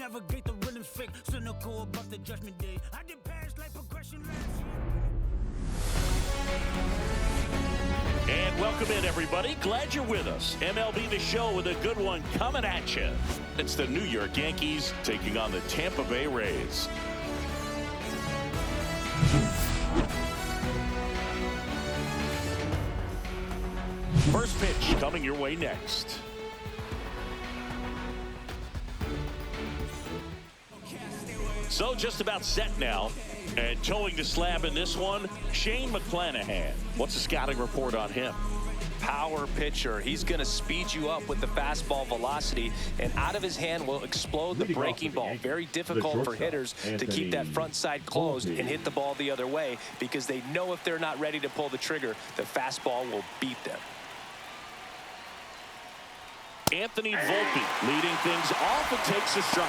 navigate the real and fake. Cynical about the judgment day. I did past life progression last year. And welcome in, everybody. Glad you're with us. MLB The Show with a good one coming at you. It's the New York Yankees taking on the Tampa Bay Rays. First pitch coming your way next. So just about set now. And towing the slab in this one, Shane McClanahan. What's the scouting report on him? Power pitcher. He's going to speed you up with the fastball velocity, and out of his hand will explode the breaking ball. Very difficult for hitters to keep that front side closed and hit the ball the other way, because they know if they're not ready to pull the trigger, the fastball will beat them. Anthony Volpe leading things off and takes a strike.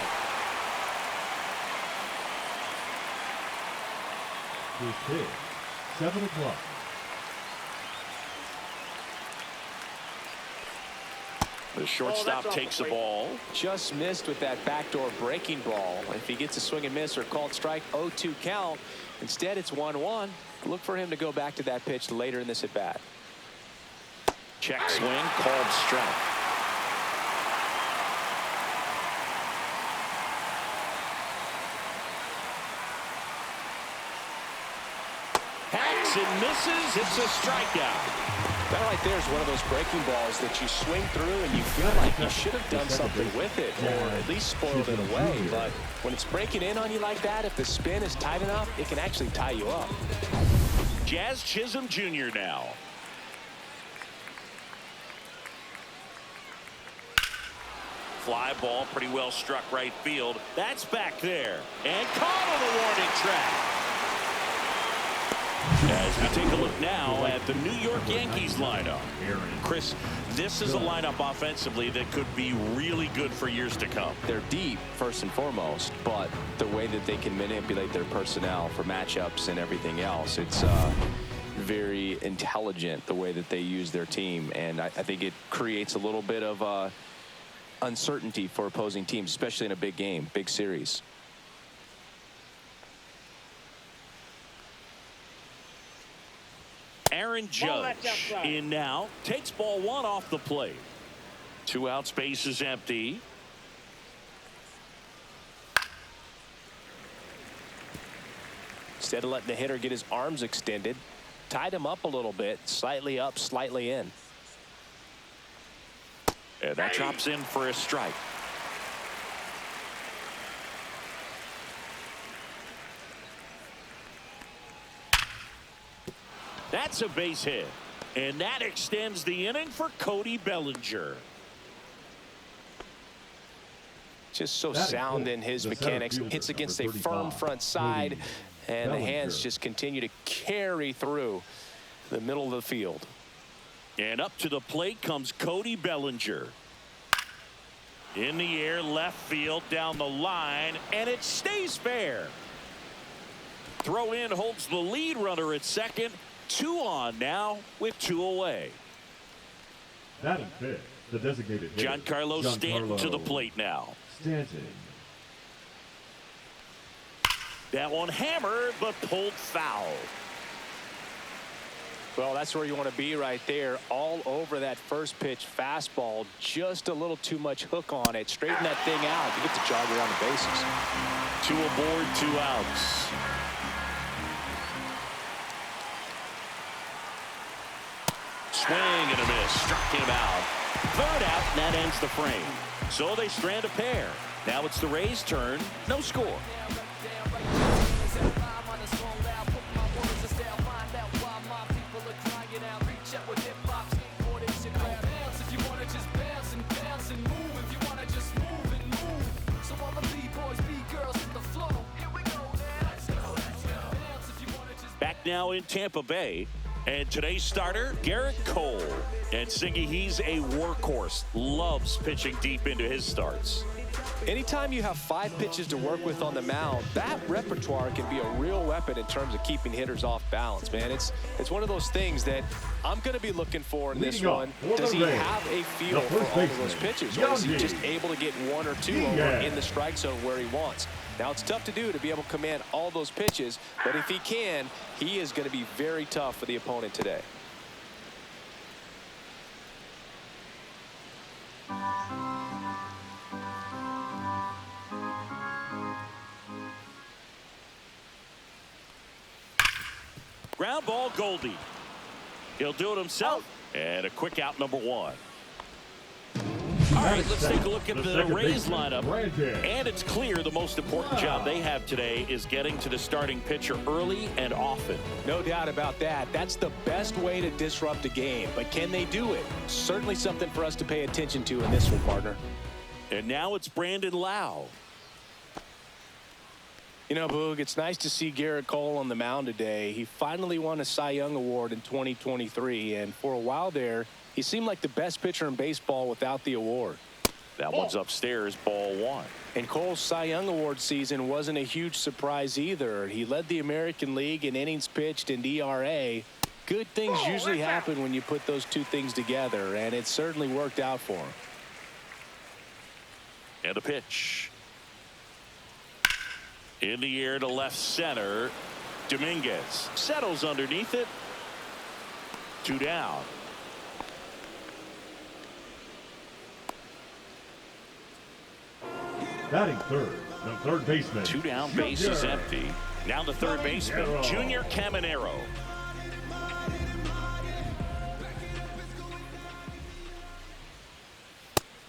His pitch, 7 o'clock. The shortstop takes the ball. Just missed with that backdoor breaking ball. If he gets a swing and miss or called strike, 0-2 count. Instead, it's 1-1. Look for him to go back to that pitch later in this at bat. Check swing, called strike. Hacks and misses. It's a strikeout. That right there is one of those breaking balls that you swing through and you feel like you should have done something with it, or at least spoiled it away. But when it's breaking in on you like that, if the spin is tight enough, it can actually tie you up. Jazz Chisholm Jr. now. Fly ball pretty well struck right field. That's back there and caught on the warning track. As we take a look now at the New York Yankees lineup. Chris, this is a lineup offensively that could be really good for years to come. They're deep, first and foremost, but the way that they can manipulate their personnel for matchups and everything else, it's very intelligent the way that they use their team. And I think it creates a little bit of uncertainty for opposing teams, especially in a big game, big series. Aaron Judge in now, takes ball one off the plate. 2 outs, base is empty. Instead of letting the hitter get his arms extended, tied him up a little bit, slightly up, slightly in. And that drops in for a strike. That's a base hit, and that extends the inning for Cody Bellinger. Just so sound in his mechanics. Hits against a firm front side, and the hands just continue to carry through the middle of the field. And up to the plate comes Cody Bellinger. In the air, left field, down the line, and it stays fair. Throw in holds the lead runner at second. 2 on now with 2 away. Batting fifth, the designated hitter, Giancarlo Stanton to the plate now. Stanton. That one hammered but pulled foul. Well, that's where you want to be right there. All over that first pitch fastball. Just a little too much hook on it. Straighten that thing out. You get to jog around the bases. 2 aboard, 2 outs. Swing and a miss. Struck him out. 3rd out, and that ends the frame. So they strand a pair. Now it's the Rays' turn. No score. Back now in Tampa Bay. And today's starter, Garrett Cole. And Siggy, he's a workhorse. Loves pitching deep into his starts. Anytime you have 5 pitches to work with on the mound, that repertoire can be a real weapon in terms of keeping hitters off balance, man. It's one of those things that I'm going to be looking for in this one. Does he have a feel for all of those pitches, or is he just able to get 1 or 2 over in the strike zone where he wants? Now, it's tough to do to be able to command all those pitches, but if he can, he is going to be very tough for the opponent today. Ground ball, Goldie. He'll do it himself. And a quick out, number 1. All right, let's take a look at the Rays lineup. And it's clear the most important job they have today is getting to the starting pitcher early and often. No doubt about that. That's the best way to disrupt a game. But can they do it? Certainly something for us to pay attention to in this one, partner. And now it's Brandon Lau. You know, Boog, it's nice to see Garrett Cole on the mound today. He finally won a Cy Young Award in 2023, and for a while there, he seemed like the best pitcher in baseball without the award. That one's upstairs, ball 1. And Cole's Cy Young Award season wasn't a huge surprise either. He led the American League in innings pitched and ERA. Good things usually happen when you put those two things together, and it certainly worked out for him. And a pitch. In the air to left center. Dominguez settles underneath it. 2 down. Batting third, the third baseman. 2 down, base is empty. Now the third baseman, Junior Caminero.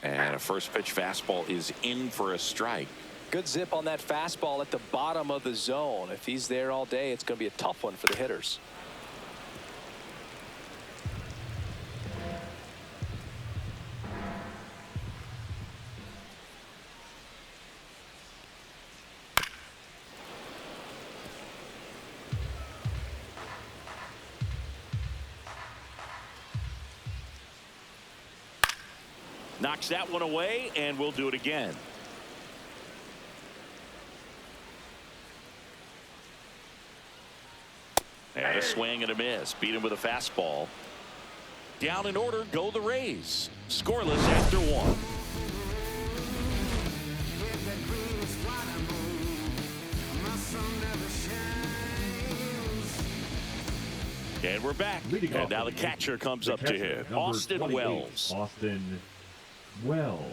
And a first pitch fastball is in for a strike. Good zip on that fastball at the bottom of the zone. If he's there all day, it's going to be a tough one for the hitters. Knocks that one away, and we'll do it again. And a swing and a miss. Beat him with a fastball. Down in order go the Rays. Scoreless after 1. And we're back. And now the catcher comes up to hit. Austin Wells. Austin Wells.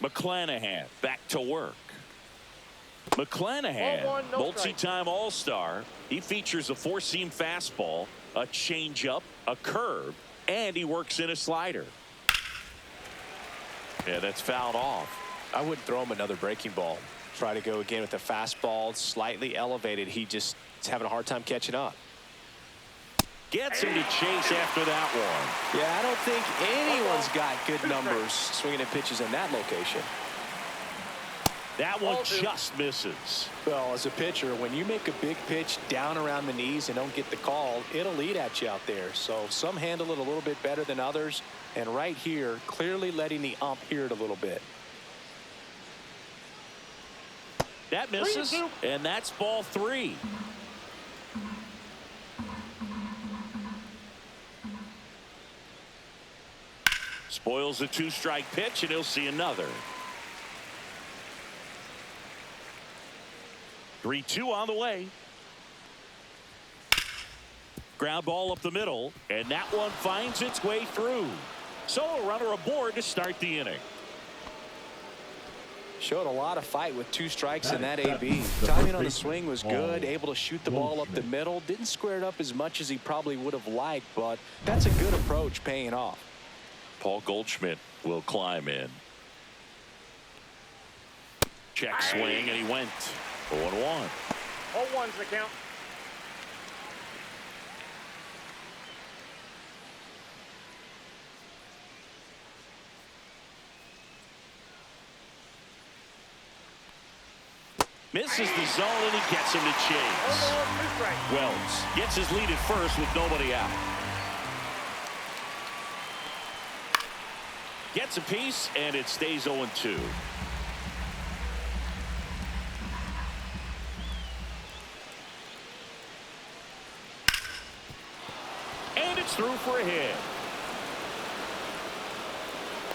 McClanahan back to work. McClanahan, multi-time All-Star. He features a 4-seam fastball, a changeup, a curve, and he works in a slider. Yeah, that's fouled off. I wouldn't throw him another breaking ball. Try to go again with the fastball slightly elevated. He just is having a hard time catching up. Gets him to chase after that one. Yeah, I don't think anyone's got good numbers swinging at pitches in that location. That one just misses. Well, as a pitcher, when you make a big pitch down around the knees and don't get the call, it'll eat at you out there. So some handle it a little bit better than others. And right here, clearly letting the ump hear it a little bit. That misses, and that's ball 3. Spoils the 2-strike pitch, and he'll see another. 3-2 on the way. Ground ball up the middle, and that one finds its way through. So a runner aboard to start the inning. Showed a lot of fight with 2 strikes in that AB. Timing on the swing was good, able to shoot the ball up the middle. Didn't square it up as much as he probably would have liked, but that's a good approach, paying off. Paul Goldschmidt will climb in. Check swing, and he went 0-1. 0-1's the count. Misses the zone, and he gets him to chase. Wells gets his lead at first with nobody out. Gets a piece, and it stays 0-2. And it's through for a hit.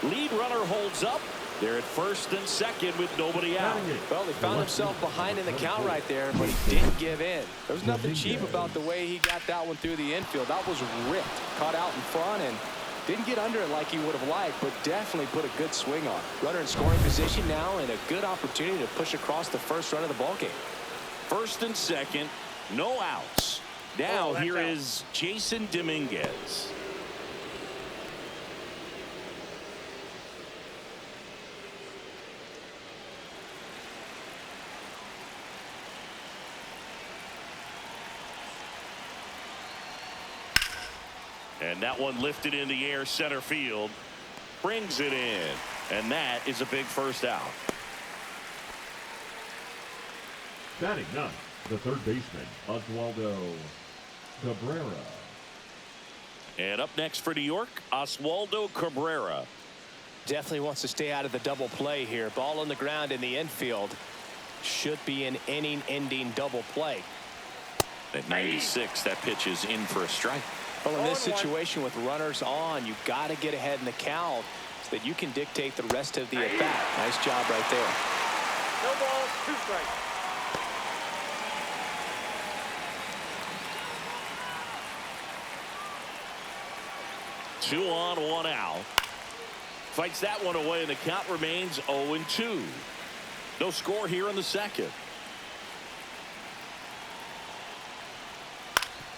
Lead runner holds up. They're at first and second with nobody out. Well, he found himself behind in the count right there, but he didn't give in. There was nothing cheap about the way he got that one through the infield. That was ripped, caught out in front, and didn't get under it like he would have liked, but definitely put a good swing on. Runner in scoring position now, and a good opportunity to push across the first run of the ballgame. First and second, no outs. Now here is Jason Dominguez. And that one lifted in the air center field. Brings it in. And that is a big first out. Batting ninth, the third baseman, Oswaldo Cabrera. And up next for New York, Oswaldo Cabrera. Definitely wants to stay out of the double play here. Ball on the ground in the infield. Should be an inning-ending double play. At 96, that pitch is in for a strike. Well, in this situation with runners on, you've got to get ahead in the count so that you can dictate the rest of the at-bat. Nice job right there. No balls, 2 strikes. Two on, 1 out. Fights that one away, and the count remains 0-2. No score here in the second.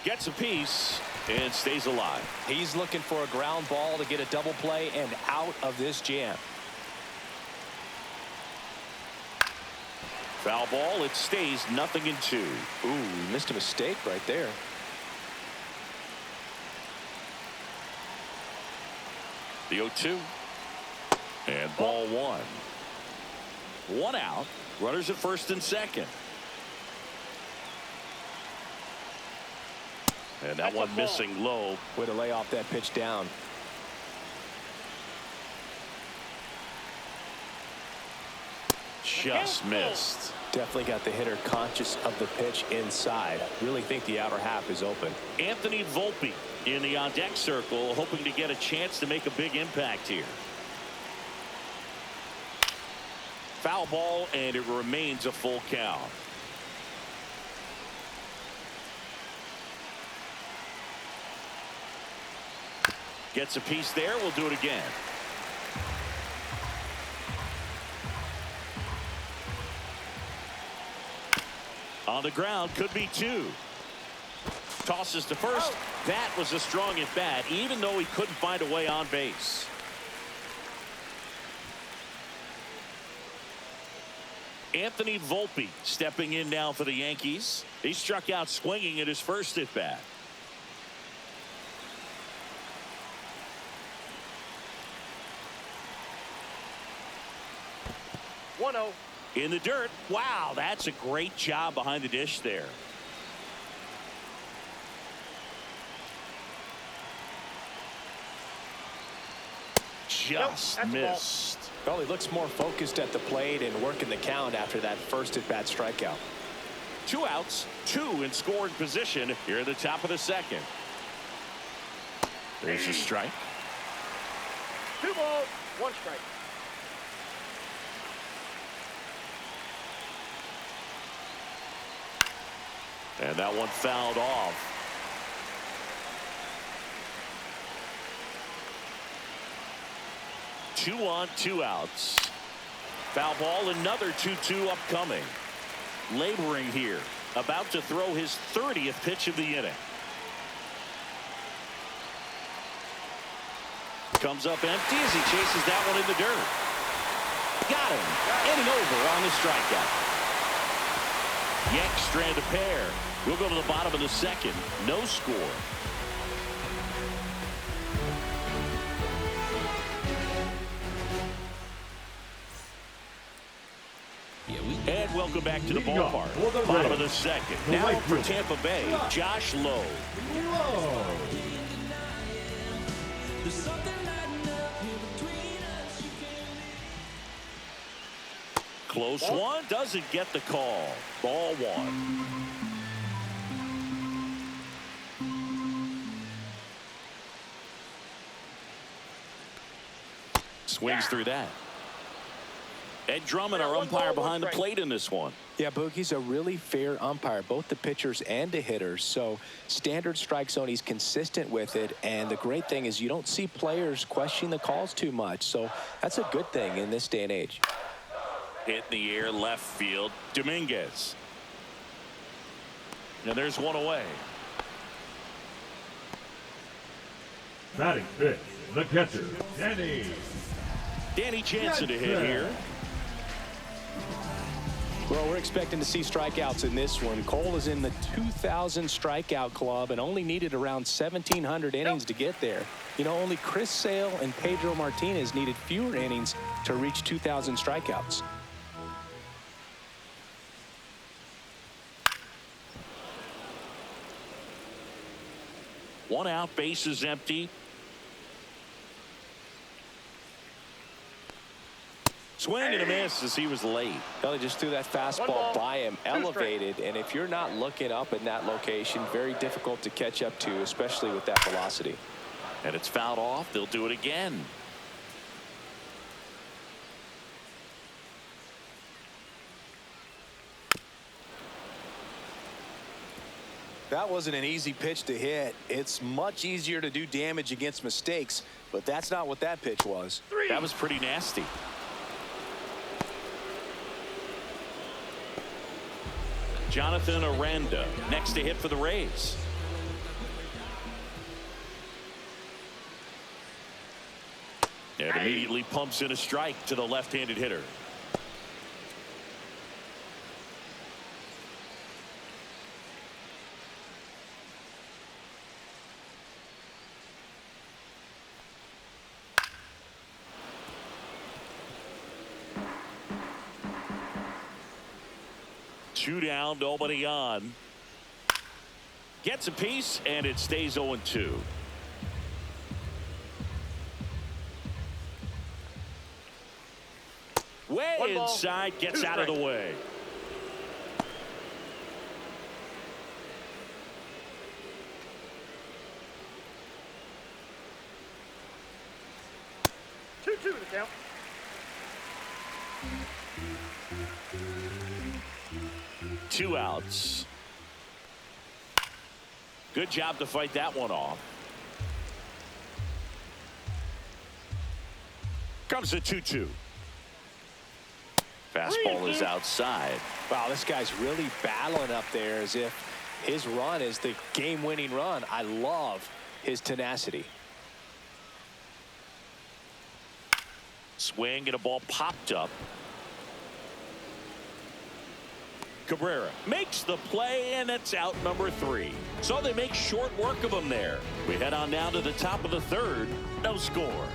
Gets a piece and stays alive. He's looking for a ground ball to get a double play and out of this jam. Foul ball. It stays 0-2. Ooh, missed a mistake right there. The 0-2. And ball 1. 1 out. Runners at first and second. And that one missing low. Way to lay off that pitch down. Just missed. Definitely got the hitter conscious of the pitch inside. Really think the outer half is open. Anthony Volpe in the on-deck circle, hoping to get a chance to make a big impact here. Foul ball, and it remains a full count. Gets a piece there. We'll do it again. On the ground, could be 2. Tosses to first. That was a strong at bat, even though he couldn't find a way on base. Anthony Volpe stepping in now for the Yankees. He struck out swinging at his first at bat. In the dirt. Wow, that's a great job behind the dish there. Just missed. Well, he looks more focused at the plate and working the count after that first at-bat strikeout. 2 outs, 2 in scoring position here at the top of the second. There's a strike. 2 balls, 1 strike. And that one fouled off. Two on, 2 outs. Foul ball, another 2-2 upcoming. Laboring here, about to throw his 30th pitch of the inning. Comes up empty as he chases that one in the dirt. Got him. Inning over on the strikeout. Yanks strand a pair. We'll go to the bottom of the second. No score. And welcome back to the ballpark. Bottom of the second. Now for Tampa Bay, Josh Lowe. Close one. Doesn't get the call. Ball one. Swings through that. Ed Drummond, our umpire behind the plate in this one. Yeah, Boogie's a really fair umpire, both the pitchers and the hitters. So standard strike zone, he's consistent with it. And the great thing is you don't see players questioning the calls too much. So that's a good thing in this day and age. Hit in the air, left field. Dominguez. And there's one away. Batting fifth, the catcher, Danny Jansen to hit here. Well, we're expecting to see strikeouts in this one. Cole is in the 2,000 strikeout club and only needed around 1,700 innings to get there. You know, only Chris Sale and Pedro Martinez needed fewer innings to reach 2,000 strikeouts. One out, bases empty. Swing and a miss as he was late. Well, he just threw that fastball by him, elevated, and if you're not looking up in that location, very difficult to catch up to, especially with that velocity. And it's fouled off. They'll do it again. That wasn't an easy pitch to hit. It's much easier to do damage against mistakes, but that's not what that pitch was. That was pretty nasty. Jonathan Aranda next to hit for the Rays. And immediately pumps in a strike to the left-handed hitter. Two down, nobody on. Gets a piece, and it stays 0-2. Way inside, gets out of the way. Two to count. Two outs. Good job to fight that one off. Comes the 2-2. Fastball is outside. Wow, this guy's really battling up there as if his run is the game-winning run. I love his tenacity. Swing and a ball popped up. Cabrera makes the play, and it's out number 3. So they make short work of him there. We head on down to the top of the third. No score.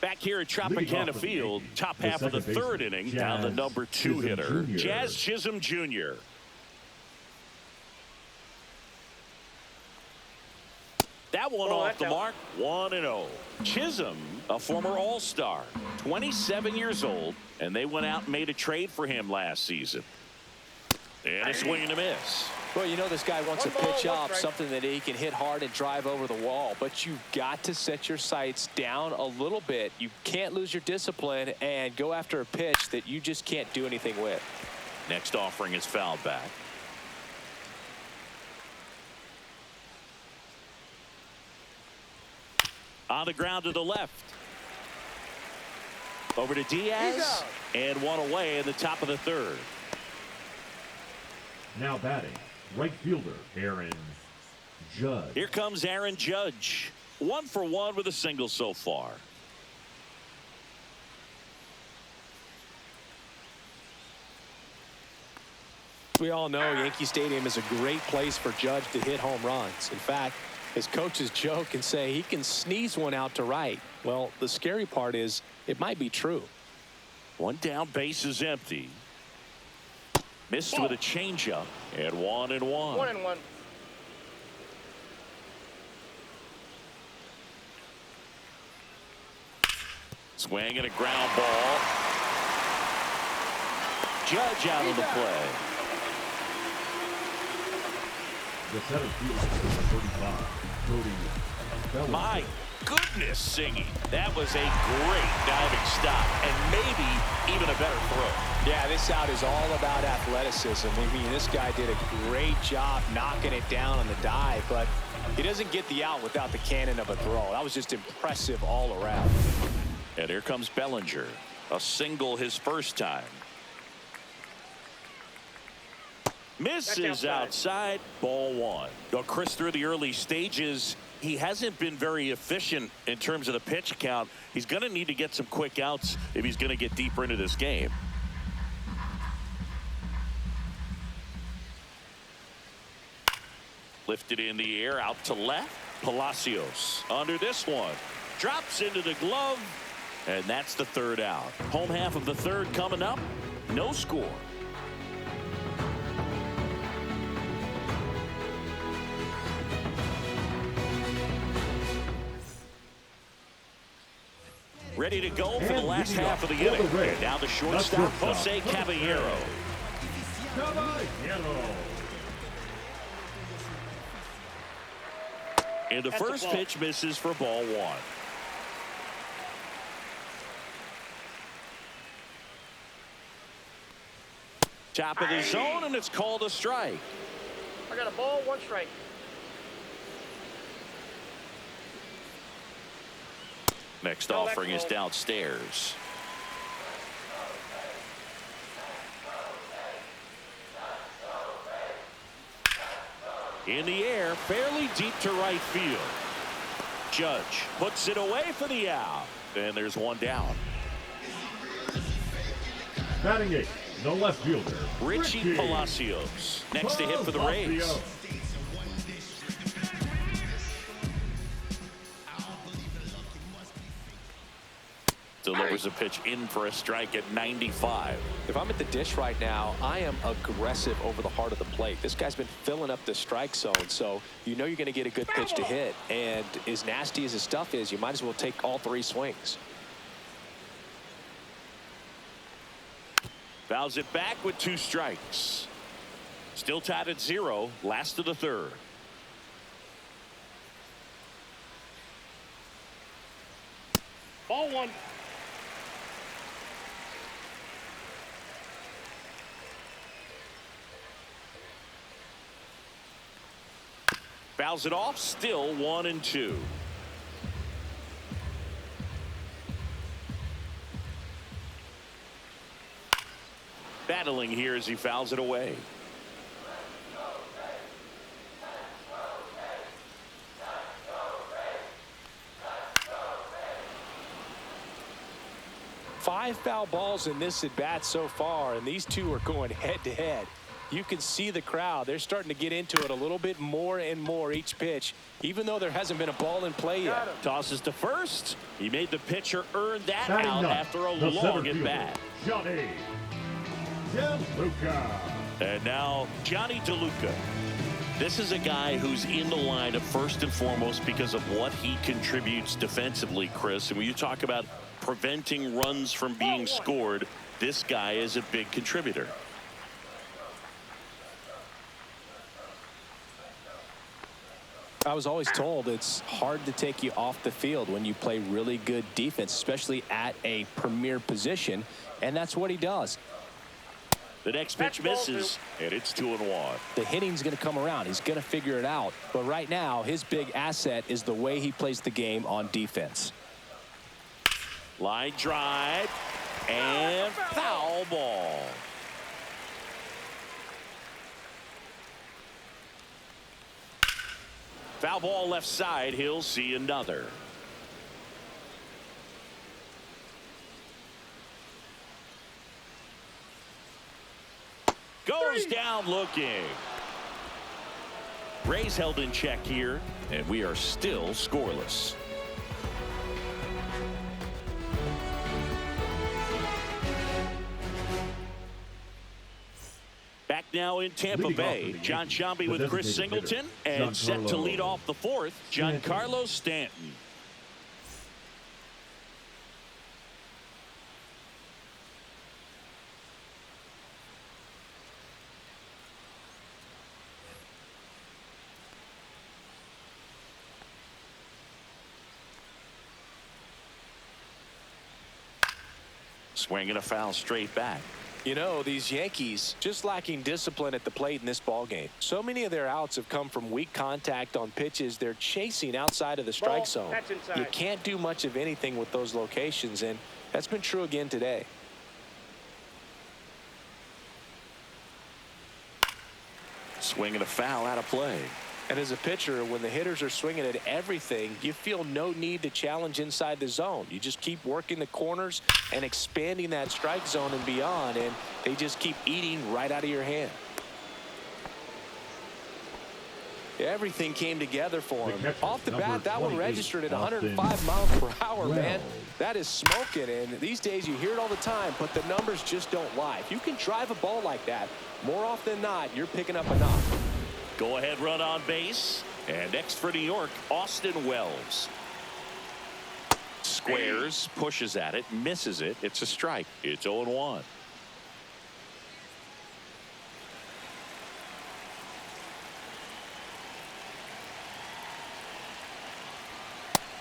Back here at Tropicana Field, top half of the third inning, down the number 2 hitter, Jazz Chisholm Jr. That one off the mark, 1-0. Chisholm, a former All-Star, 27 years old, and they went out and made a trade for him last season. And a swing and a miss. Well, you know this guy wants to pitch off something that he can hit hard and drive over the wall, but you've got to set your sights down a little bit. You can't lose your discipline and go after a pitch that you just can't do anything with. Next offering is fouled back. On the ground to the left. Over to Diaz. And one away in the top of the third. Now batting, right fielder Aaron Judge. Here comes Aaron Judge. 1 for 1 with a single so far. We all know Yankee Stadium is a great place for Judge to hit home runs. In fact, his coaches joke and say he can sneeze one out to right. Well, the scary part is it might be true. One down, base is empty. Missed with a changeup, and 1-1. 1-1. Swing and a ground ball. Judge out of the play. The center fielder, 35, Cody Bellinger. My goodness, singing. That was a great diving stop and maybe even a better throw. Yeah, this out is all about athleticism. I mean, this guy did a great job knocking it down on the dive, but he doesn't get the out without the cannon of a throw. That was just impressive all around. And here comes Bellinger. A single his first time. Misses outside. Ball one. Now, Chris, through the early stages, he hasn't been very efficient in terms of the pitch count. He's going to need to get some quick outs if he's going to get deeper into this game. Lifted in the air out to left. Palacios under this one. Drops into the glove. And that's the third out. Home half of the third coming up. No score. Ready to go for the last half of the inning. And now the shortstop, Jose Caballero. And the first pitch misses for ball one. Top of the zone, and it's called a strike. I got a ball, 1 strike. Next offering is downstairs. In the air, fairly deep to right field. Judge puts it away for the out. And there's one down. Batting 8, the left fielder, Richie Palacios. Next to hit for the Rays. Delivers a pitch in for a strike at 95. If I'm at the dish right now, I am aggressive over the heart of the plate. This guy's been filling up the strike zone, so you know you're going to get a good pitch to hit. And as nasty as his stuff is, you might as well take all 3 swings. Fouls it back with 2 strikes. Still tied at 0. Last of the third. Ball 1. Fouls it off. Still 1-2. Battling here as he fouls it away. Five foul balls in this at bat so far, and these two are going head to head. You can see the crowd. They're starting to get into it a little bit more and more each pitch, even though there hasn't been a ball in play yet. Tosses to first. He made the pitcher earn that out after a long at bat. Johnny DeLuca. And now Johnny DeLuca. This is a guy who's in the line of first and foremost because of what he contributes defensively, Chris. And when you talk about preventing runs from being scored, this guy is a big contributor. I was always told it's hard to take you off the field when you play really good defense, especially at a premier position, and that's what he does. The next pitch misses, and it's 2-1. The hitting's going to come around. He's going to figure it out. But right now, his big asset is the way he plays the game on defense. Line drive, and foul ball. Foul ball left side. He'll see another. Goes down looking. Rays held in check here, and we are still scoreless. Back now in Tampa Bay, John Sciambi with Chris Singleton, and set to lead off the fourth, Giancarlo Stanton. Swing and a foul straight back. You know, these Yankees just lacking discipline at the plate in this ballgame. So many of their outs have come from weak contact on pitches they're chasing outside of the strike zone. You can't do much of anything with those locations, and that's been true again today. Swing and a foul out of play. And as a pitcher, when the hitters are swinging at everything, you feel no need to challenge inside the zone. You just keep working the corners and expanding that strike zone and beyond, and they just keep eating right out of your hand. Everything came together for him. Off the bat, that one registered at 105 miles per hour, man. That is smoking, and these days you hear it all the time, but the numbers just don't lie. If you can drive a ball like that, more often than not, you're picking up a knock. Go ahead run on base. And next for New York, Austin Wells. Squares, pushes at it, misses it. It's a strike. It's 0-1.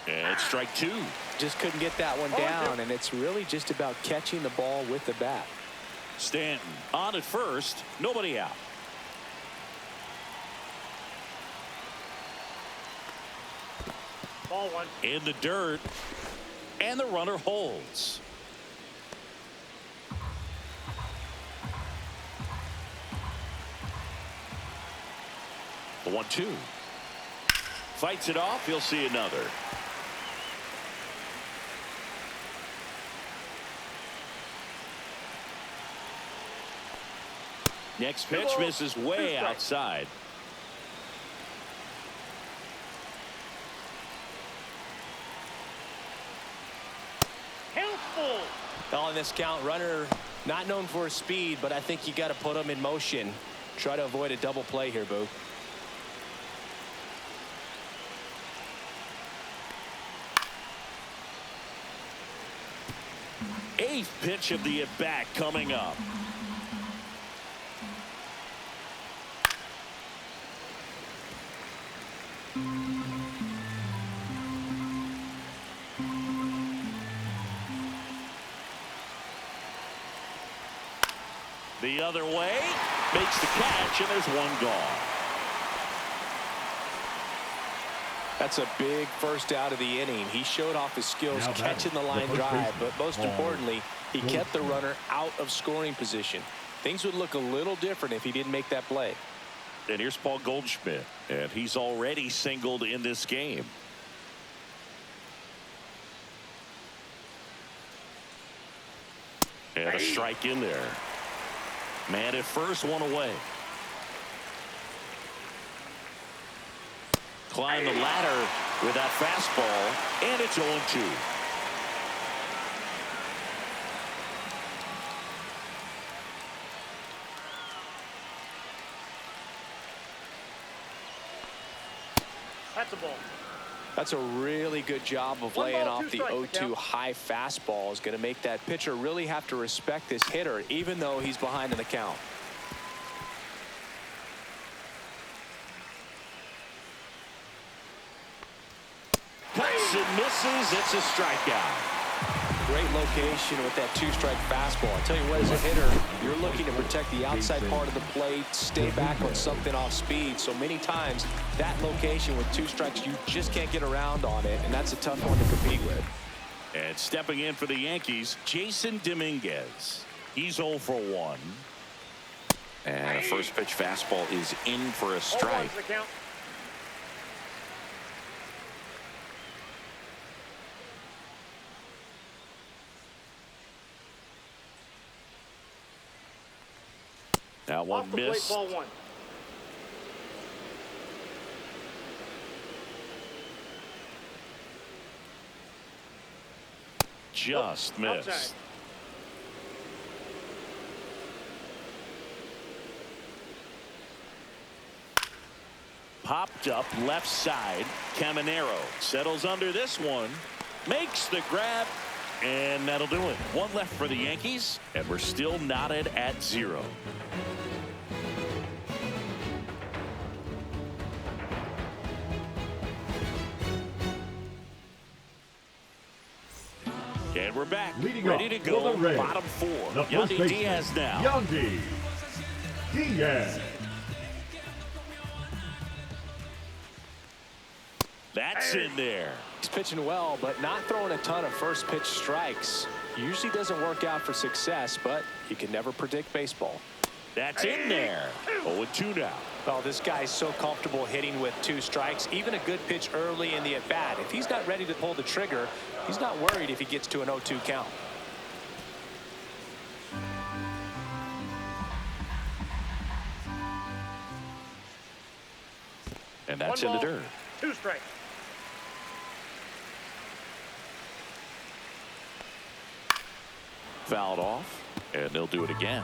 And it's strike 2. Just couldn't get that one down, and it's really just about catching the ball with the bat. Stanton on at first, nobody out. Ball 1. In the dirt, and the runner holds. The 1-2. Fights it off. He'll see another. Next pitch misses way outside. On this count, runner not known for his speed, but I think you got to put him in motion. Try to avoid a double play here, Boo. Eighth pitch of the at-bat coming up. The other way, makes the catch, and there's one gone. That's a big first out of the inning. He showed off his skills catching the line drive, but most importantly, he kept the runner out of scoring position. Things would look a little different if he didn't make that play. And here's Paul Goldschmidt, and he's already singled in this game. And a strike in there. Man at first, one away. Climb the ladder with that fastball, and it's 0-2. That's a ball. That's a really good job of laying off the 0-2 high fastball. Is going to make that pitcher really have to respect this hitter, even though he's behind in the count. Cuts and misses. It's a strikeout. Great location with that two-strike fastball. I tell you what, as a hitter, you're looking to protect the outside part of the plate, stay back on something off speed. So many times, that location with two strikes, you just can't get around on it, and that's a tough one to compete with. And stepping in for the Yankees, Jason Dominguez. He's 0 for 1. And a first pitch fastball is in for a strike. Now one missed. Ball 1. Just missed. Outside. Popped up left side. Caminero settles under this one. Makes the grab. And that'll do it. One left for the Yankees. And we're still knotted at 0. And we're back, Leading ready up to for go, the Reds, bottom four. the first Yandy baseman, Diaz now. Yandy Diaz. That's in there. He's pitching well, but not throwing a ton of first pitch strikes. Usually doesn't work out for success, but you can never predict baseball. That's in there. 0-2 now. Well, this guy's so comfortable hitting with 2 strikes. Even a good pitch early in the at-bat. If he's not ready to pull the trigger, he's not worried if he gets to an 0-2 count. And that's 1 in the ball, dirt. 2 strikes. Fouled off, and they'll do it again.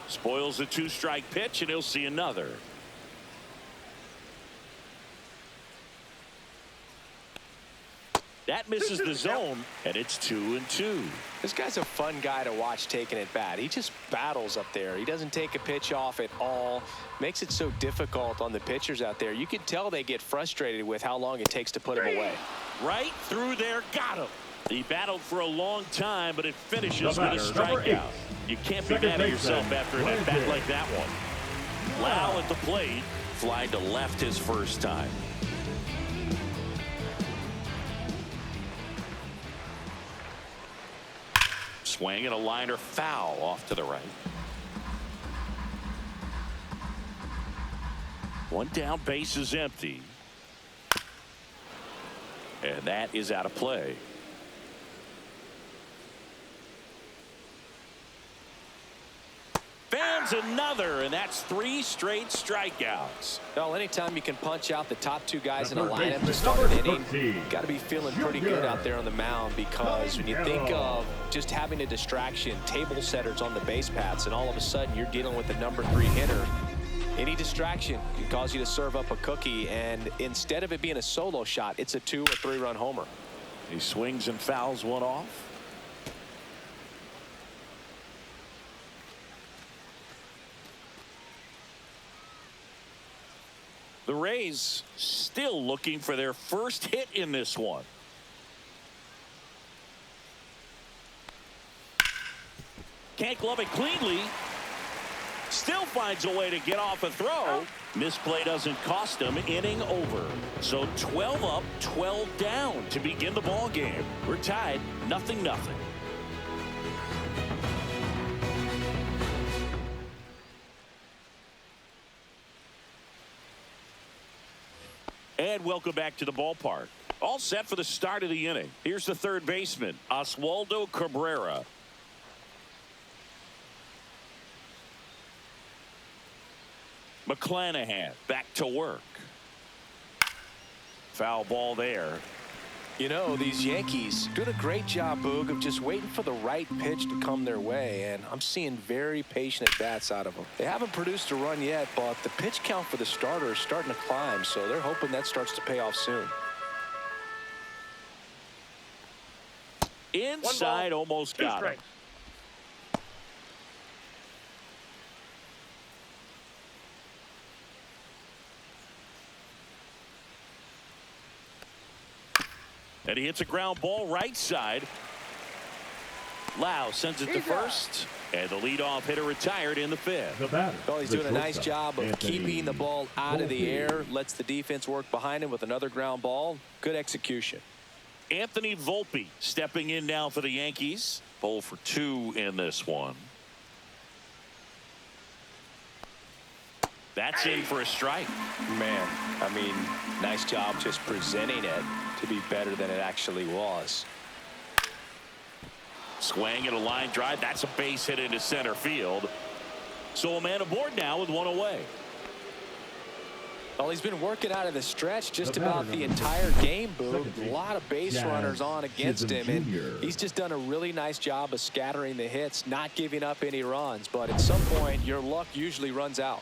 Spoils a 2-strike pitch, and he'll see another. That misses the zone, and it's 2-2. This guy's a fun guy to watch taking at bat. He just battles up there. He doesn't take a pitch off at all. Makes it so difficult on the pitchers out there. You can tell they get frustrated with how long it takes to put him away. Right through there, got him. He battled for a long time, but it finishes with a Number 8. strikeout. You can't be Second mad at baseman, yourself after an at-bat Blanchard. like that one. Lau at the plate, flying to left his first time. Swing and a liner foul off to the right. One down, base is empty. And that is out of play. Fans another, and that's 3 straight strikeouts. Well, anytime you can punch out the top 2 guys in a Third lineup to baseman, start an number inning, 13, got to be feeling pretty good out there on the mound, because when you think of just having a distraction, table setters on the base paths, and all of a sudden you're dealing with the number 3 hitter, any distraction can cause you to serve up a cookie, and instead of it being a solo shot, it's a 2 or 3 run homer. He swings and fouls one off. The Rays still looking for their first hit in this one. Can't glove it cleanly. Still finds a way to get off a throw. Misplay doesn't cost him. Inning over. So 12 up, 12 down to begin the ball game. We're tied 0-0. And welcome back to the ballpark. All set for the start of the inning. Here's the third baseman, Oswaldo Cabrera. McClanahan back to work. Foul ball there. You know, these Yankees doing a great job, Boog, of just waiting for the right pitch to come their way, and I'm seeing very patient at-bats out of them. They haven't produced a run yet, but the pitch count for the starter is starting to climb, so they're hoping that starts to pay off soon. Inside, 1 ball, almost 2 got him. strikes. And he hits a ground ball right side. Lau sends it to first. And the leadoff hitter retired in the 5th. The batter, Well, he's the doing a nice shortstop, job of Anthony keeping the ball out of the Volpe. air, lets the defense work behind him with another ground ball. Good execution. Anthony Volpe stepping in now for the Yankees. 0 for 2 in this one. That's in for a strike. Man, I mean, nice job just presenting it to be better than it actually was. Swing and a line drive. That's a base hit into center field. So a man aboard now with 1 away. Well, he's been working out of the stretch just The batter, about the number entire game, Boog. second A base, lot of base Jazz runners on against him, Chisholm and Jr. he's just done a really nice job of scattering the hits, not giving up any runs. But at some point, your luck usually runs out.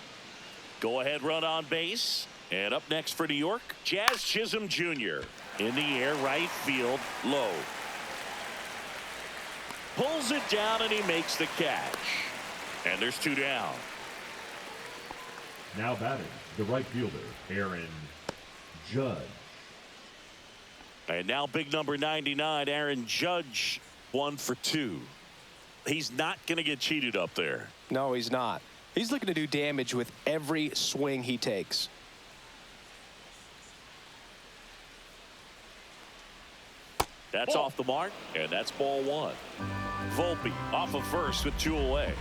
Go ahead run on base. And up next for New York, Jazz Chisholm Jr. In the air, right field, low. Pulls it down and he makes the catch. And there's 2 down. Now batting, the right fielder, Aaron Judge. And now big number 99, Aaron Judge, 1 for 2. He's not going to get cheated up there. No, he's not. He's looking to do damage with every swing he takes. That's off the mark, and that's ball 1. Volpe off of first with 2 away.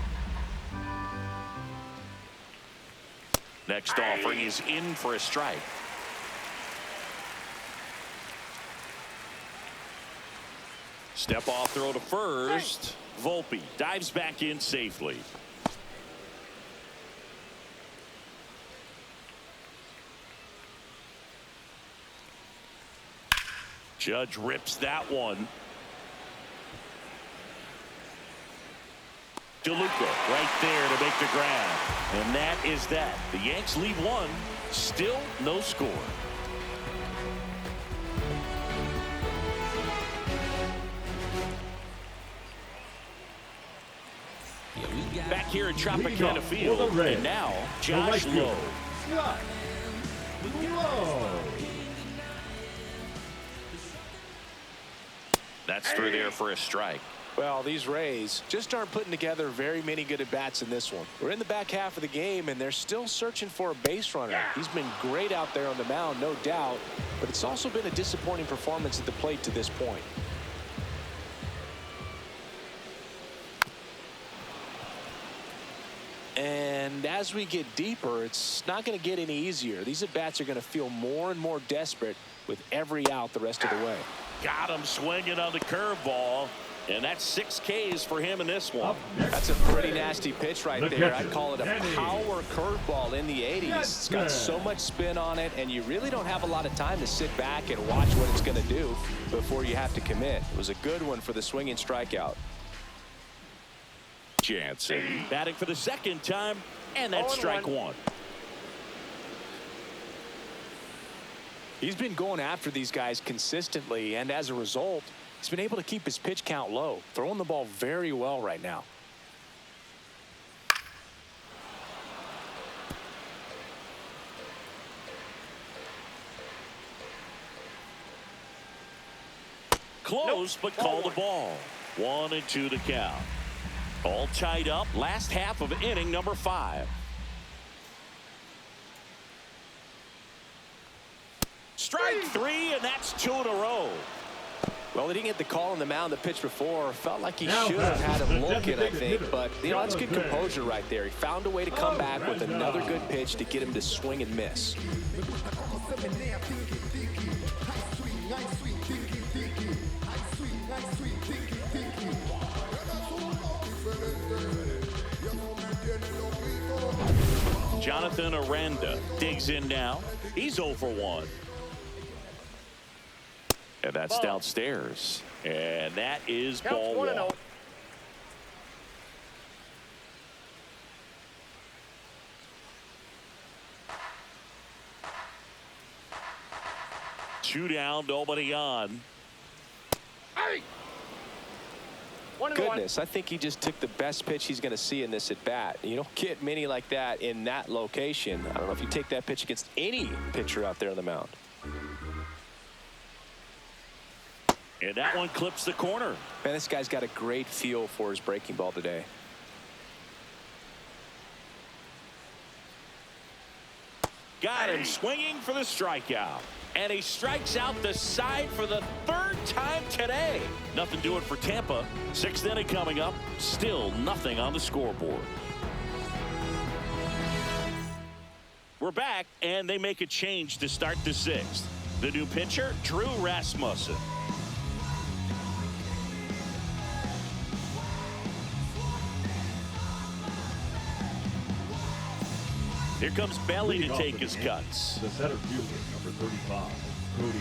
Next offering is in for a strike. Step off throw to first. Volpe dives back in safely. Judge rips that one. DeLuca right there to make the grab. And that is that. The Yanks lead 1. Still no score. Back here at Tropicana Field. And now Josh Lowe. That's through there for a strike. Well, these Rays just aren't putting together very many good at-bats in this one. We're in the back half of the game, and they're still searching for a base runner. He's been great out there on the mound, no doubt, but it's also been a disappointing performance at the plate to this point. And as we get deeper, it's not going to get any easier. These at-bats are going to feel more and more desperate with every out the rest of the way. Got him swinging on the curveball. And that's 6 Ks for him in this one. That's a pretty nasty pitch right there. I'd call it a power curveball in the 80s. It's got so much spin on it, and you really don't have a lot of time to sit back and watch what it's going to do before you have to commit. It was a good one for the swinging strikeout. Jansen batting for the 2nd time, and that's strike 1. He's been going after these guys consistently, and as a result, he's been able to keep his pitch count low, throwing the ball very well right now. Close, but call the ball. 1-2 to count. All tied up. Last half of inning number 5. Strike 3, and that's 2 in a row. Well, he didn't get the call on the mound the pitch before. Felt like he should have had him looking, I think. But, you know, that's good composure right there. He found a way to come back with another good pitch to get him to swing and miss. Jonathan Aranda digs in now. He's 0 for 1. And that's downstairs. And that is ball 1. Two down, nobody on. Goodness, I think he just took the best pitch he's going to see in this at bat. You don't get many like that in that location. I don't know if you take that pitch against any pitcher out there on the mound. And that one clips the corner. Man, this guy's got a great feel for his breaking ball today. Got him swinging for the strikeout. And he strikes out the side for the 3rd time today. Nothing doing for Tampa. 6th inning coming up. Still nothing on the scoreboard. We're back, and they make a change to start the 6th. The new pitcher, Drew Rasmussen. Here comes Belly to take his cuts. The center fielder, number 35, Cody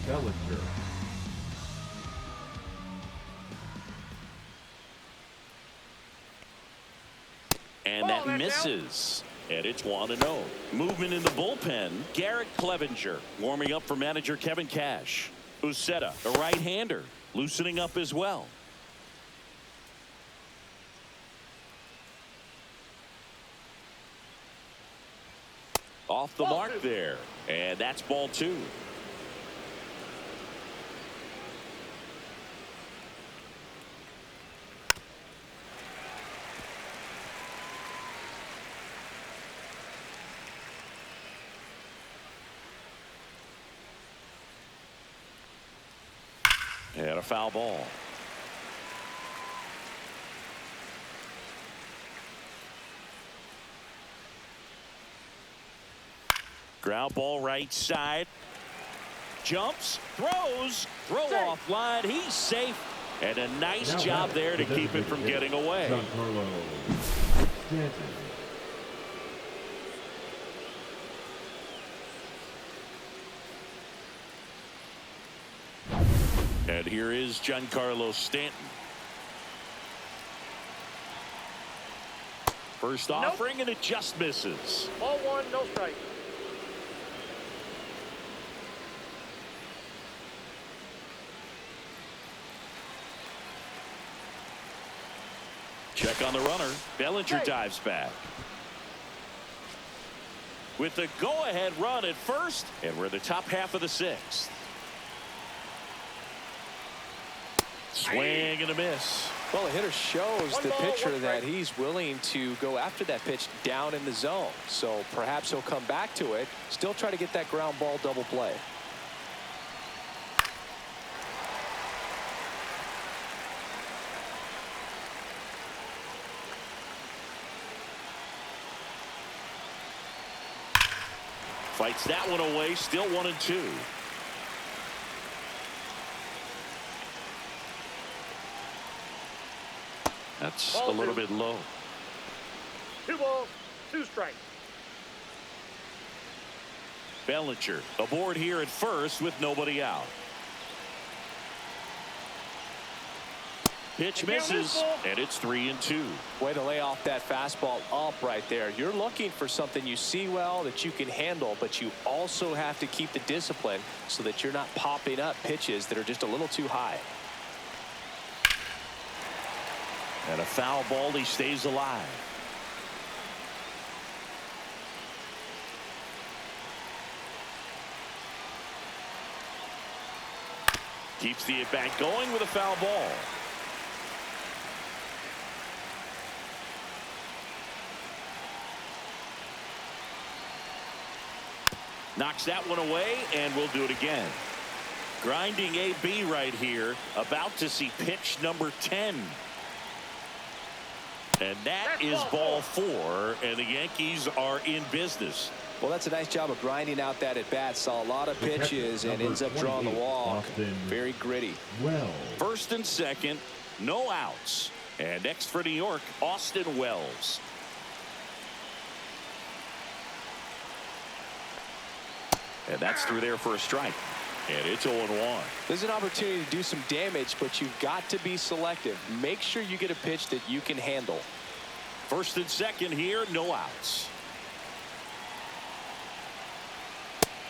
Bellinger. And that misses. And it's 1-0. Movement in the bullpen. Garrett Clevenger warming up for manager Kevin Cash. Uceta, a right-hander, loosening up as well. Off the Ball mark 2. there. And that's ball 2. And a foul ball. Ground ball right side. Jumps, throws, throw off line. He's safe. And a nice job there to keep it from getting away. Giancarlo Stanton. And here is Giancarlo Stanton. First offering, and it just misses. Ball 1, no strike. Check on the runner. Bellinger dives back. With the go-ahead run at first, and we're in the top half of the 6th. Swing and a miss. Well, the hitter shows One the ball, pitcher one that strike. he's willing to go after that pitch down in the zone. So perhaps he'll come back to it, still try to get that ground ball double play. Fights that one away, still 1-2. That's Ball a little 2. bit low. 2 balls, 2 strikes. Bellinger aboard here at first with nobody out. Pitch misses, and it's 3-2. Way to lay off that fastball up right there. You're looking for something you see well that you can handle, but you also have to keep the discipline so that you're not popping up pitches that are just a little too high. And a foul ball, he stays alive. Keeps the at-bat going with a foul ball. Knocks that one away, and we'll do it again. Grinding AB right here, about to see pitch number 10. And that is ball 4, and the Yankees are in business. Well, that's a nice job of grinding out that at bat. Saw a lot of pitches and ends up drawing the walk. Very gritty. Well, First and second, no outs. And next for New York, Austin Wells. And that's through there for a strike. And it's 0-1. There's an opportunity to do some damage, but you've got to be selective. Make sure you get a pitch that you can handle. First and second here, no outs.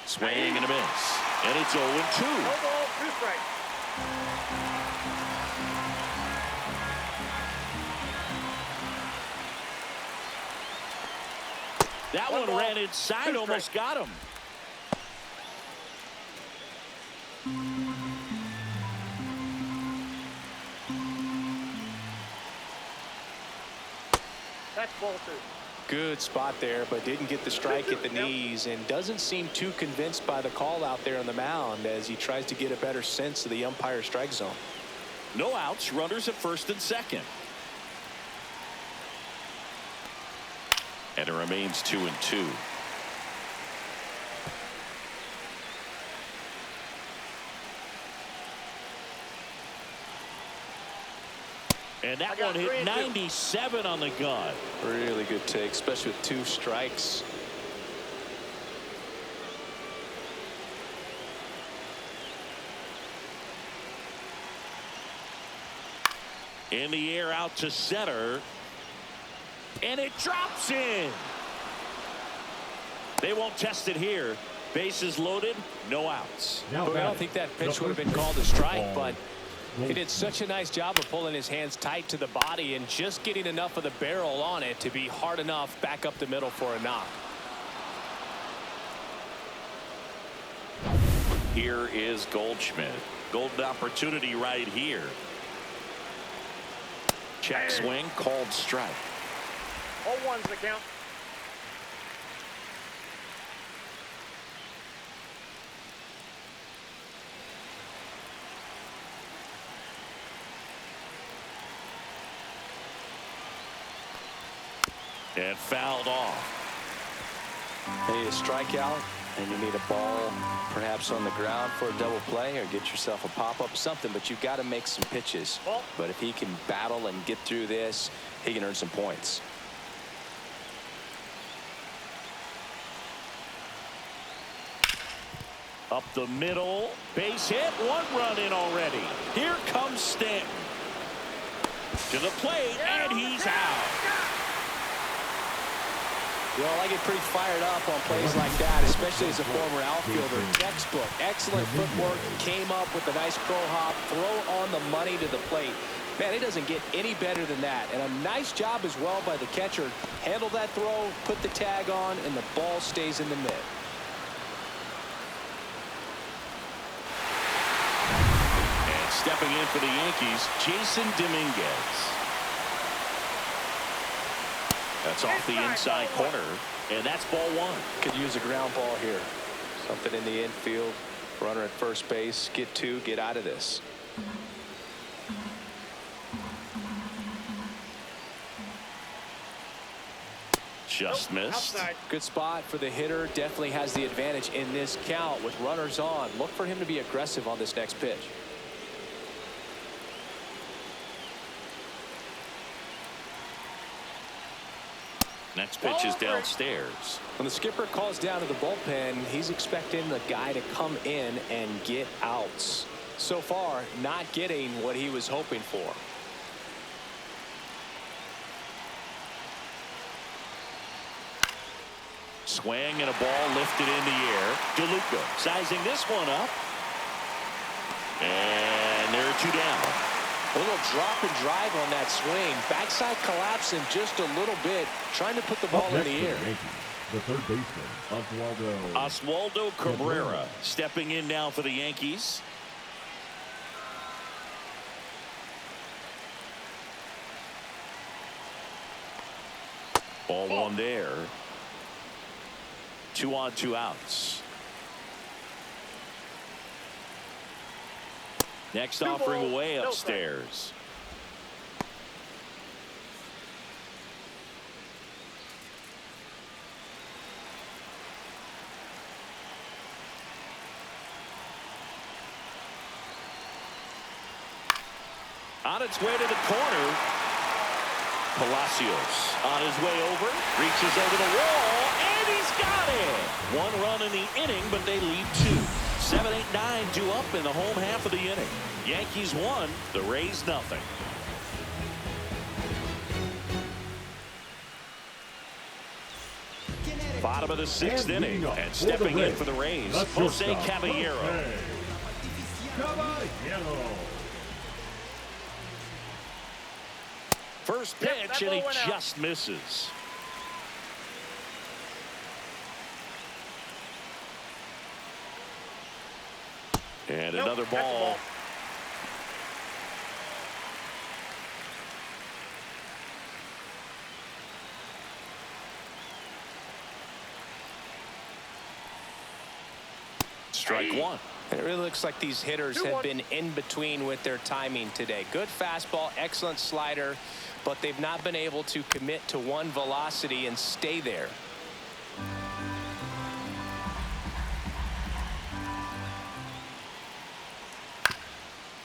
Swing and a miss. And it's 0-2. No ball, 2 strikes. That one ran inside, almost got him. That's ball 2. Good spot there, but didn't get the strike at the knees and doesn't seem too convinced by the call out there on the mound as he tries to get a better sense of the umpire strike zone. No outs, runners at first and second. And it remains 2-2. And that one hit 97 on the gun. Really good take, especially with 2 strikes. In the air out to center. And it drops in. They won't test it here. Bases loaded, no outs. now But I don't batting, think that the pitch would have first been called a base strike, ball. but he did such a nice job of pulling his hands tight to the body and just getting enough of the barrel on it to be hard enough back up the middle for a knock. Here is Goldschmidt. Golden opportunity right here. Check swing, called strike. All ones the count. And fouled off. Hey, a strikeout, and you need a ball perhaps on the ground for a double play, or get yourself a pop-up, something, but you've got to make some pitches. But if he can battle and get through this, he can earn some points. Up the middle, base hit, 1 run in already. Here comes Stanton to the plate, and he's out. You know, I get pretty fired up on plays like that, especially as a former outfielder. Textbook, excellent footwork, came up with a nice crow hop, throw on the money to the plate. Man, it doesn't get any better than that. And a nice job as well by the catcher. Handle that throw, put the tag on, and the ball stays in the mitt. And stepping in for the Yankees, Jason Dominguez. That's off the inside corner, and that's ball 1. Could use a ground ball here. Something in the infield. Runner at first base. Get 2, get out of this. Just missed. Outside. Good spot for the hitter. Definitely has the advantage in this count with runners on. Look for him to be aggressive on this next pitch. Next pitch is downstairs. When the skipper calls down to the bullpen, he's expecting the guy to come in and get outs. So far, not getting what he was hoping for. Swing and a ball lifted in the air. DeLuca sizing this one up. And there are 2 down. A little drop and drive on that swing. Backside collapsing just a little bit, trying to put the ball in the air. The third baseman, Oswaldo Cabrera stepping in now for the Yankees. Ball 1 there. 2 on, 2 outs. Next offering away upstairs. On its way to the corner. Palacios on his way over. Reaches over the wall. And he's got it. 1 run in the inning, but they lead 2. 7, 8, 9 due up in the home half of the inning. Yankees 1, the Rays nothing. Bottom of the 6th inning, and stepping in for the Rays, Jose Caballero. First pitch, and he just misses. And another ball. Strike 1. And it really looks like these hitters have been in between with their timing today. Good fastball, excellent slider, but they've not been able to commit to one velocity and stay there.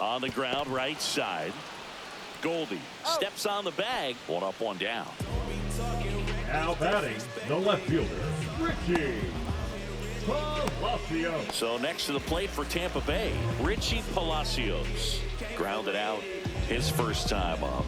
On the ground, right side. Goldie steps on the bag. 1 up, 1 down. Now batting, the left fielder, Richie Palacios. So next to the plate for Tampa Bay, Richie Palacios. Grounded out his first time up.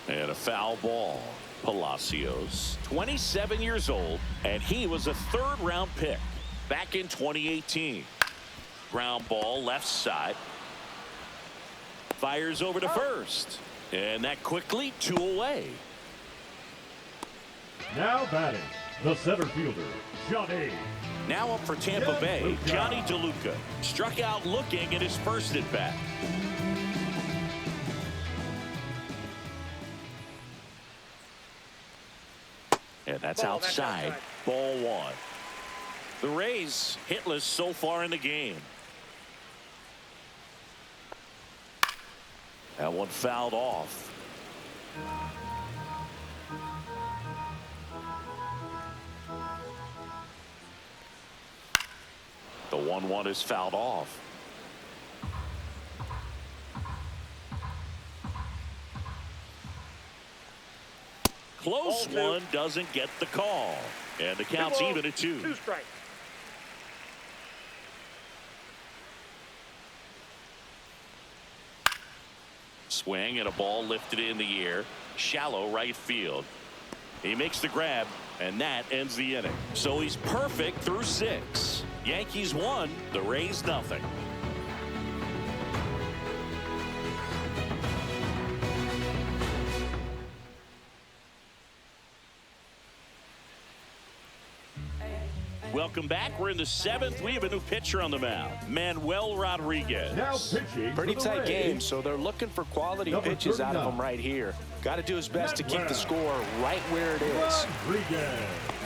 And a foul ball. Palacios, 27 years old, and he was a 3rd-round pick back in 2018. Ground ball left side. Fires over to first. And that quickly 2 away. Now batting, The center fielder, Johnny. Now up for Tampa Bay, Johnny DeLuca. Struck out looking at his first at bat. And that's outside. Ball one. The Rays hitless so far in the game. That one fouled off. The 1-1 is fouled off. Close one, doesn't get the call. And the count's even at 2. 2 strikes. Swing and a ball lifted in the air. Shallow right field. He makes the grab, and that ends the inning. So he's perfect through 6. Yankees 1, the Rays nothing. Welcome back. We're in the 7th. We have a new pitcher on the mound, Manuel Rodriguez. Now pitching. Pretty tight game, so they're looking for quality pitches out of him right here. Got to do his best to keep the score right where it is. Rodriguez.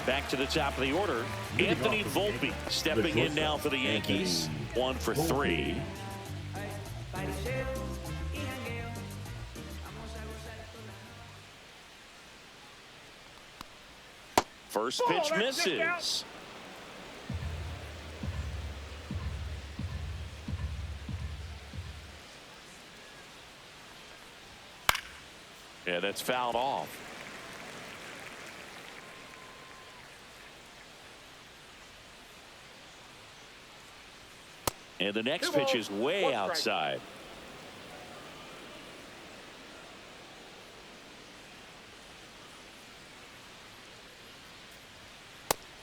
Back to the top of the order, Anthony Volpe stepping in now for the Yankees. 1 for 3. First pitch misses. Yeah, that's fouled off. And the next pitch is way outside.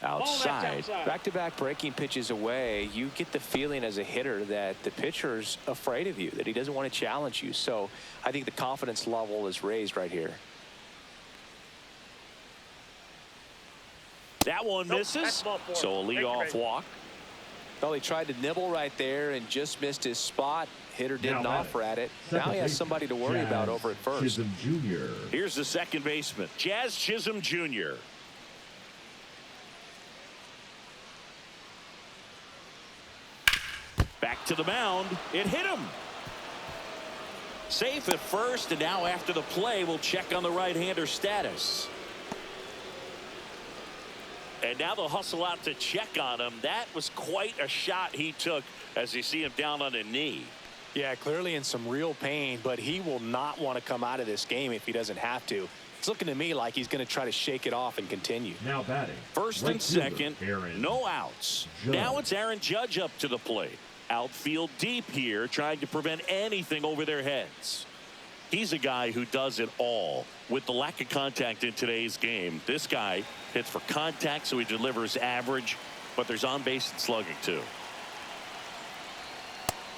Outside. Back-to-back breaking pitches away, you get the feeling as a hitter that the pitcher's afraid of you, that he doesn't want to challenge you. So I think the confidence level is raised right here. That one misses. So a leadoff walk. Well, he tried to nibble right there and just missed his spot. Hitter didn't offer at it. Now he has somebody to worry about over at first. Chisholm Jr. Here's the second baseman, Jazz Chisholm Jr. Back to the mound. It hit him. Safe at first, and now after the play, we'll check on the right-hander status. And now they'll hustle out to check on him. That was quite a shot he took as you see him down on a knee. Yeah, clearly in some real pain, but he will not want to come out of this game if he doesn't have to. It's looking to me like he's going to try to shake it off and continue. Now batting. First and second, no outs. Now it's Aaron Judge up to the plate. Outfield deep here, trying to prevent anything over their heads. He's a guy who does it all. With the lack of contact in today's game, this guy hits for contact, so he delivers average, but there's on base and slugging too.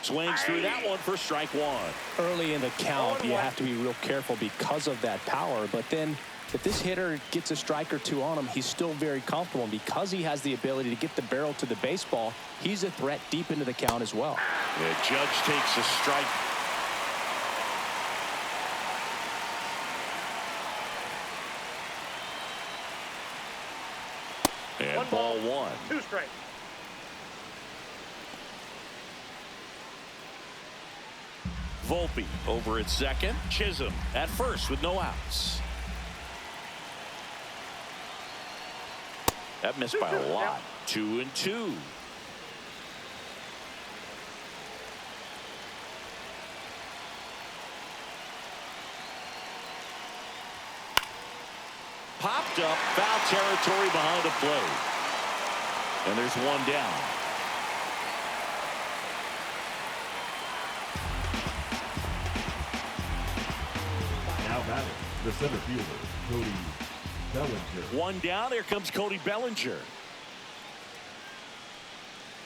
Swings through that one for strike 1. Early in the count, you have to be real careful because of that power, but then if this hitter gets a strike or two on him, he's still very comfortable. And because he has the ability to get the barrel to the baseball, he's a threat deep into the count as well. The Judge takes a strike. And ball 1. 2 strikes. Volpe over at second. Chisholm at first with no outs. That missed by a lot. 2-2. Popped up, foul territory behind the plate. And there's one down. Now batting. The center fielder, Cody Bellinger. One down. Here comes Cody Bellinger.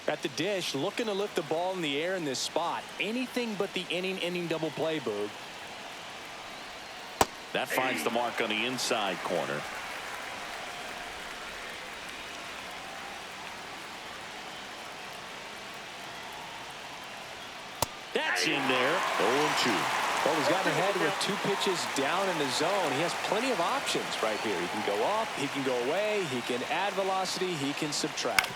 At the dish, looking to lift the ball in the air in this spot. Anything but the inning double play, Boog. That finds the mark on the inside corner. That's in there. 0-2. Well, he's gotten ahead with 2 pitches down in the zone. He has plenty of options right here. He can go up, he can go away, he can add velocity, he can subtract.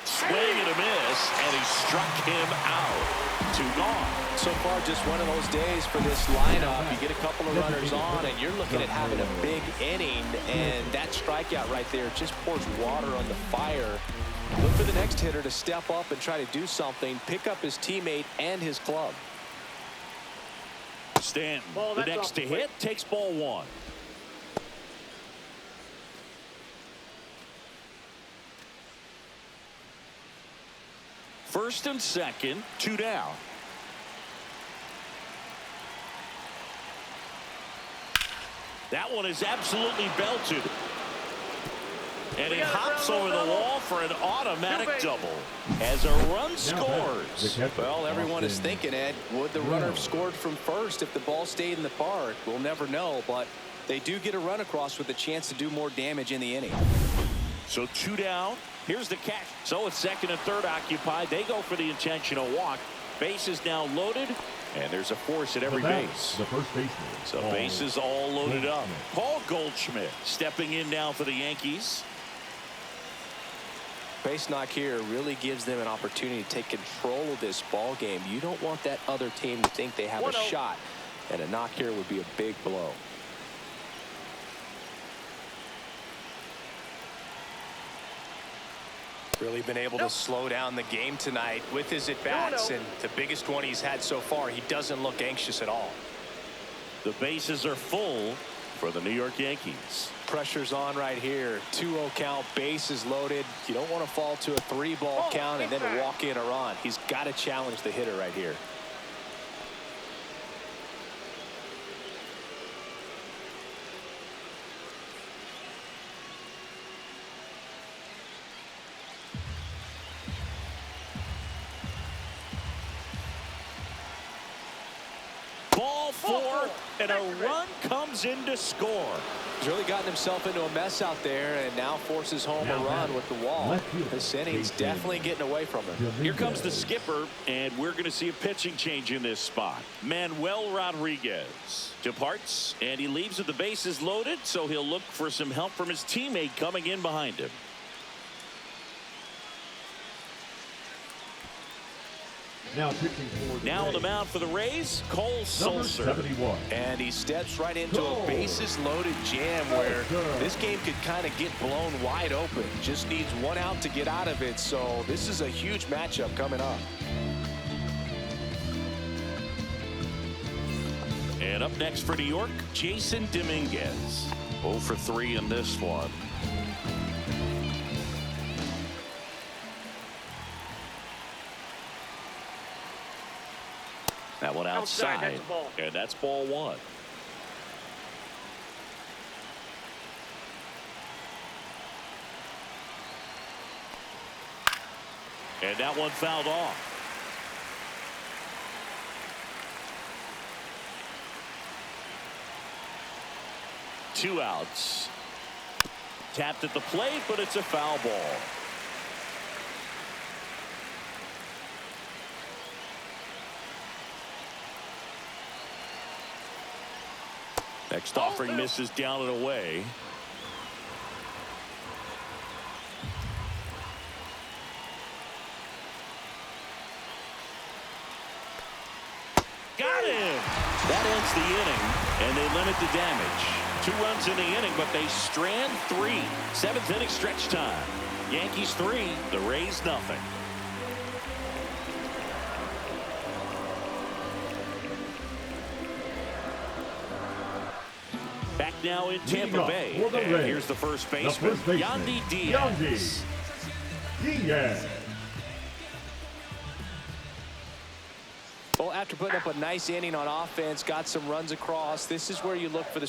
Swing and a miss, and he struck him out. 2 gone. So far, just one of those days for this lineup. You get a couple of runners on, and you're looking at having a big inning, and that strikeout right there just pours water on the fire. Look for the next hitter to step up and try to do something, pick up his teammate and his club. Stanton, the next to hit, takes ball 1. First and second, 2 down. That one is absolutely belted. And it hops over the wall for an automatic double as a run scores. Well, everyone is thinking, Ed, would the runner have scored from first if the ball stayed in the park? We'll never know, but they do get a run across with a chance to do more damage in the inning. So 2 down. Here's the catch. So it's second and third occupied. They go for the intentional walk. Base is now loaded, and there's a force at every base. The first baseman. So bases all loaded up. Paul Goldschmidt stepping in now for the Yankees. Base knock here really gives them an opportunity to take control of this ball game. You don't want that other team to think they have a shot, and a knock here would be a big blow. Really been able to slow down the game tonight with his at-bats, and the biggest one he's had so far. He doesn't look anxious at all. The bases are full for the New York Yankees. Pressure's on right here. 2-0 count, bases loaded. You don't want to fall to a 3-ball count and then walk in a run. He's got to challenge the hitter right here. Ball 4, and a run comes in to score. He's really gotten himself into a mess out there and now forces home a run with the wall. This inning's definitely getting away from him. Here comes the skipper, and we're going to see a pitching change in this spot. Manuel Rodriguez departs, and he leaves with the bases loaded, so he'll look for some help from his teammate coming in behind him. Now on the mound for the Rays, Cole Sulser. And he steps right into a bases loaded jam where this game could kind of get blown wide open. Just needs one out to get out of it. So this is a huge matchup coming up. And up next for New York, Jason Dominguez. 0 for 3 in this one. That one outside, and that's ball 1. And that one fouled off. Two outs. Tapped at the plate, but it's a foul ball. Next offering misses down and away. Got him! That ends the inning, and they limit the damage. 2 runs in the inning, but they strand 3. 7th inning stretch time. Yankees 3, the Rays nothing. Back now in Tampa Bay. And here's the first baseman, Yandy Diaz. Well, after putting up a nice inning on offense, got some runs across, this is where you look for the